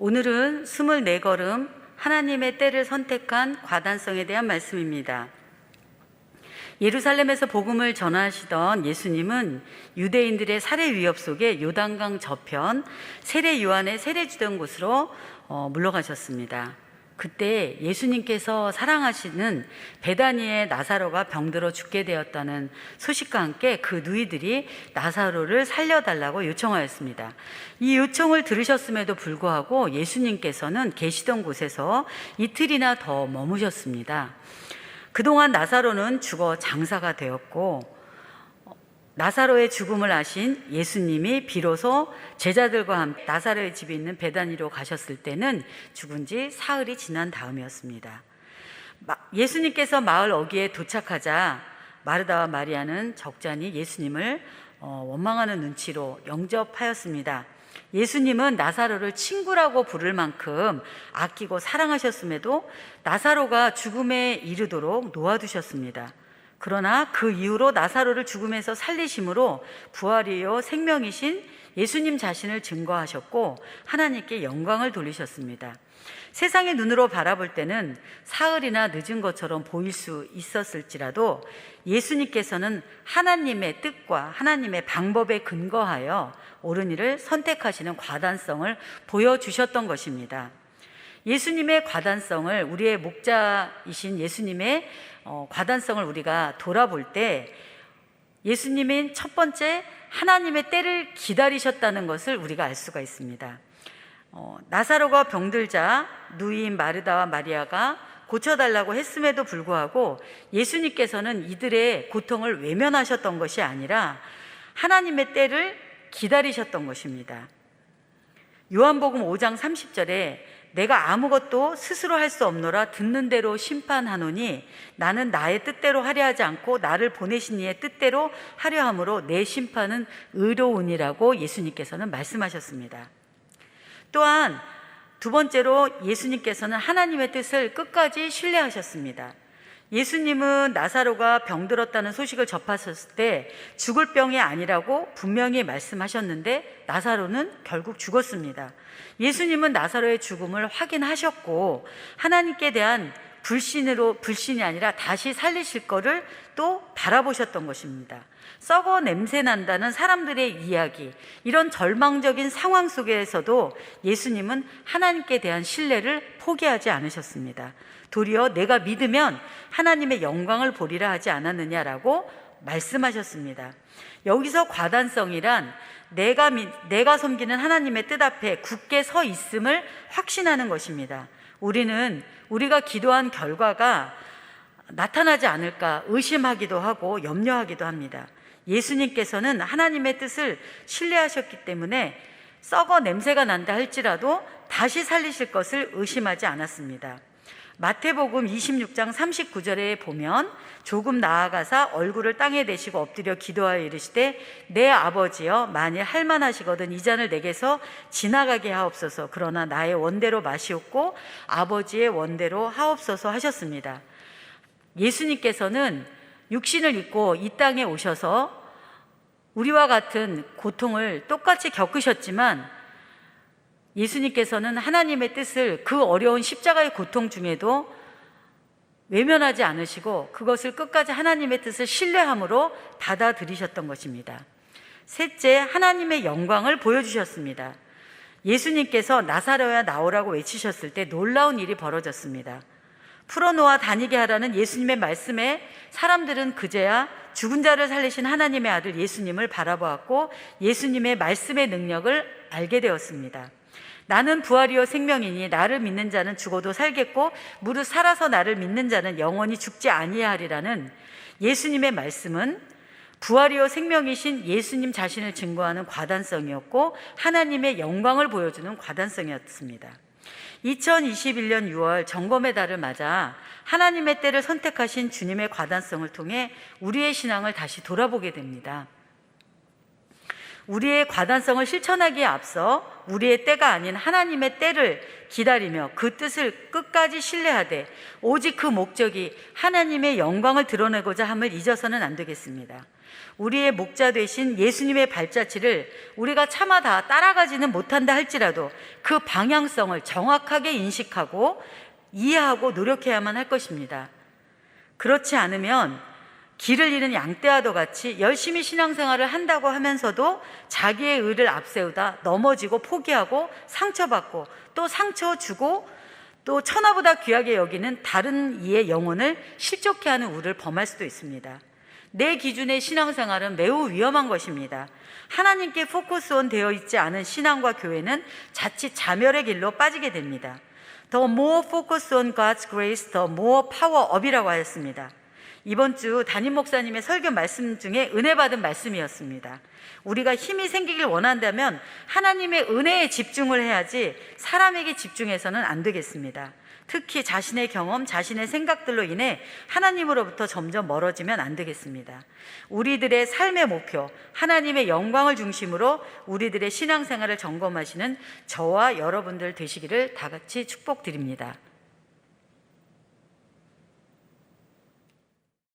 오늘은 24걸음 하나님의 때를 선택한 과단성에 대한 말씀입니다. 예루살렘에서 복음을 전하시던 예수님은 유대인들의 살해 위협 속에 요단강 저편 세례 요한의 세례주던 곳으로 물러가셨습니다. 그때 예수님께서 사랑하시는 베다니의 나사로가 병들어 죽게 되었다는 소식과 함께 그 누이들이 나사로를 살려달라고 요청하였습니다. 이 요청을 들으셨음에도 불구하고 예수님께서는 계시던 곳에서 이틀이나 더 머무셨습니다. 그동안 나사로는 죽어 장사가 되었고 나사로의 죽음을 아신 예수님이 비로소 제자들과 함께 나사로의 집이 있는 베다니로 가셨을 때는 죽은 지 사흘이 지난 다음이었습니다. 예수님께서 마을 어귀에 도착하자 마르다와 마리아는 적잖이 예수님을 원망하는 눈치로 영접하였습니다. 예수님은 나사로를 친구라고 부를 만큼 아끼고 사랑하셨음에도 나사로가 죽음에 이르도록 놓아두셨습니다. 그러나 그 이후로 나사로를 죽음에서 살리심으로 부활이요 생명이신 예수님 자신을 증거하셨고 하나님께 영광을 돌리셨습니다. 세상의 눈으로 바라볼 때는 사흘이나 늦은 것처럼 보일 수 있었을지라도 예수님께서는 하나님의 뜻과 하나님의 방법에 근거하여 옳은 일을 선택하시는 과단성을 보여주셨던 것입니다. 예수님의 과단성을, 우리의 목자이신 예수님의 과단성을 우리가 돌아볼 때 예수님은 첫 번째 하나님의 때를 기다리셨다는 것을 우리가 알 수가 있습니다. 나사로가 병들자 누이인 마르다와 마리아가 고쳐달라고 했음에도 불구하고 예수님께서는 이들의 고통을 외면하셨던 것이 아니라 하나님의 때를 기다리셨던 것입니다. 요한복음 5장 30절에 내가 아무것도 스스로 할 수 없노라 듣는 대로 심판하노니 나는 나의 뜻대로 하려 하지 않고 나를 보내신 이의 뜻대로 하려 함으로 내 심판은 의로우니라고 예수님께서는 말씀하셨습니다. 또한 두 번째로 예수님께서는 하나님의 뜻을 끝까지 신뢰하셨습니다. 예수님은 나사로가 병들었다는 소식을 접하셨을 때 죽을 병이 아니라고 분명히 말씀하셨는데 나사로는 결국 죽었습니다. 예수님은 나사로의 죽음을 확인하셨고 하나님께 대한 불신이 아니라 다시 살리실 거를 또 바라보셨던 것입니다. 썩어 냄새 난다는 사람들의 이야기, 이런 절망적인 상황 속에서도 예수님은 하나님께 대한 신뢰를 포기하지 않으셨습니다. 도리어 내가 믿으면 하나님의 영광을 보리라 하지 않았느냐라고 말씀하셨습니다. 여기서 과단성이란 내가 섬기는 하나님의 뜻 앞에 굳게 서 있음을 확신하는 것입니다. 우리는 우리가 기도한 결과가 나타나지 않을까 의심하기도 하고 염려하기도 합니다. 예수님께서는 하나님의 뜻을 신뢰하셨기 때문에 썩어 냄새가 난다 할지라도 다시 살리실 것을 의심하지 않았습니다. 마태복음 26장 39절에 보면 조금 나아가사 얼굴을 땅에 대시고 엎드려 기도하여 이르시되 내 아버지여 만일 할만하시거든 이 잔을 내게서 지나가게 하옵소서. 그러나 나의 원대로 마시옵고 아버지의 원대로 하옵소서 하셨습니다. 예수님께서는 육신을 입고 이 땅에 오셔서 우리와 같은 고통을 똑같이 겪으셨지만 예수님께서는 하나님의 뜻을 그 어려운 십자가의 고통 중에도 외면하지 않으시고 그것을 끝까지 하나님의 뜻을 신뢰함으로 받아들이셨던 것입니다. 셋째, 하나님의 영광을 보여주셨습니다. 예수님께서 나사로야 나오라고 외치셨을 때 놀라운 일이 벌어졌습니다. 풀어놓아 다니게 하라는 예수님의 말씀에 사람들은 그제야 죽은 자를 살리신 하나님의 아들 예수님을 바라보았고 예수님의 말씀의 능력을 알게 되었습니다. 나는 부활이요 생명이니 나를 믿는 자는 죽어도 살겠고 무릇 살아서 나를 믿는 자는 영원히 죽지 아니하리라는 예수님의 말씀은 부활이요 생명이신 예수님 자신을 증거하는 과단성이었고 하나님의 영광을 보여주는 과단성이었습니다. 2021년 6월 점검의 달을 맞아 하나님의 때를 선택하신 주님의 과단성을 통해 우리의 신앙을 다시 돌아보게 됩니다. 우리의 과단성을 실천하기에 앞서 우리의 때가 아닌 하나님의 때를 기다리며 그 뜻을 끝까지 신뢰하되 오직 그 목적이 하나님의 영광을 드러내고자 함을 잊어서는 안 되겠습니다. 우리의 목자 되신 예수님의 발자취를 우리가 차마 다 따라가지는 못한다 할지라도 그 방향성을 정확하게 인식하고 이해하고 노력해야만 할 것입니다. 그렇지 않으면 길을 잃은 양떼와도 같이 열심히 신앙생활을 한다고 하면서도 자기의 의를 앞세우다 넘어지고 포기하고 상처받고 또 상처 주고 또 천하보다 귀하게 여기는 다른 이의 영혼을 실족해 하는 우를 범할 수도 있습니다. 내 기준의 신앙생활은 매우 위험한 것입니다. 하나님께 포커스온 되어 있지 않은 신앙과 교회는 자칫 자멸의 길로 빠지게 됩니다. The more focus on God's grace, the more power up이라고 하였습니다. 이번 주 담임 목사님의 설교 말씀 중에 은혜 받은 말씀이었습니다. 우리가 힘이 생기길 원한다면 하나님의 은혜에 집중을 해야지 사람에게 집중해서는 안 되겠습니다. 특히 자신의 경험, 자신의 생각들로 인해 하나님으로부터 점점 멀어지면 안 되겠습니다. 우리들의 삶의 목표, 하나님의 영광을 중심으로 우리들의 신앙생활을 점검하시는 저와 여러분들 되시기를 다 같이 축복드립니다.